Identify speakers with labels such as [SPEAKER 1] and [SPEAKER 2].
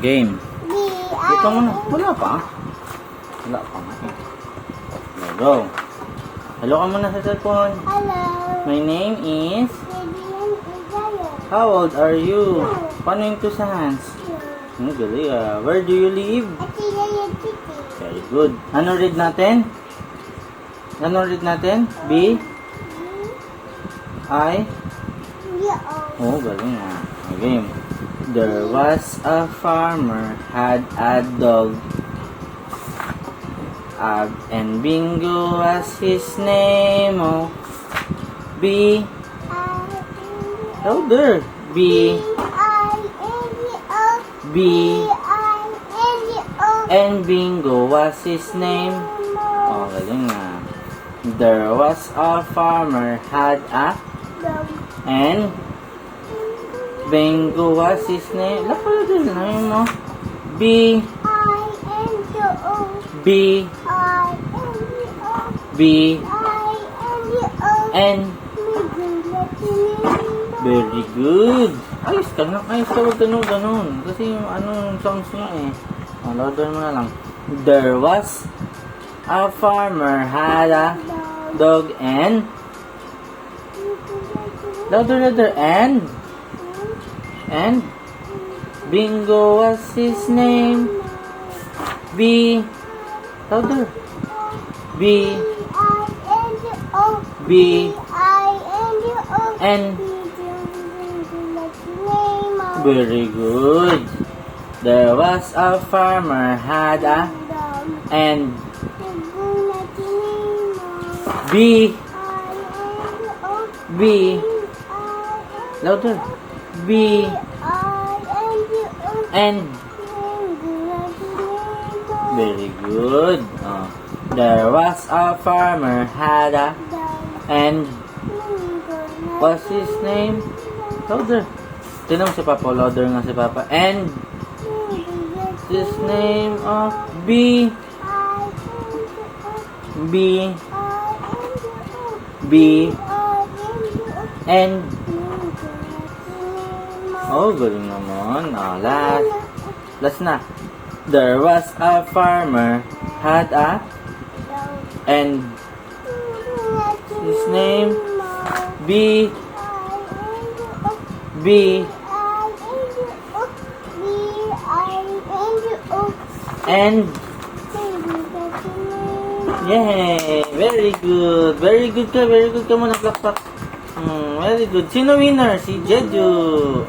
[SPEAKER 1] game. Dito muna. Wala pa. Wala pa nga eh. Go. Hello ka muna sa cellphone.
[SPEAKER 2] Hello.
[SPEAKER 1] My name is...
[SPEAKER 2] Vivian Isaiah.
[SPEAKER 1] How old are you? Paano yung two sa hands? Galing ah. Where do you live?
[SPEAKER 2] Ati Yaya Titi.
[SPEAKER 1] Very good. Ano read natin? Ano read natin? B? I? Oh, galing ah. Game. There was a farmer had a dog. Ab and Bingo was his name. Oh. B. Louder. B. B. And Bingo was his name. Oh, galing ah. There was a farmer had a and Bingo was his name. Lapala din na yun mo. B. B. B. N. Very good. Ayos ka na. Ayos ka. Huwag ganun. Kasi yung ano sounds nga eh. Louder mo na lang. There was a farmer had a dog and louder and Bingo was his name. B. Louder. B. B. N. Very good. There was a farmer had a and B. B. Louder. B. And very good. There was a farmer had a and what's his name? Louder. Tinan mo si Papa. Louder nga si Papa. And his name of B. B. B. And oh, galing naman. Last na. There was a farmer had a and his name B. B. And yay! Very good. Very good ka. Very good ka muna. Plak. Very good. Sino winner? Si Jeju.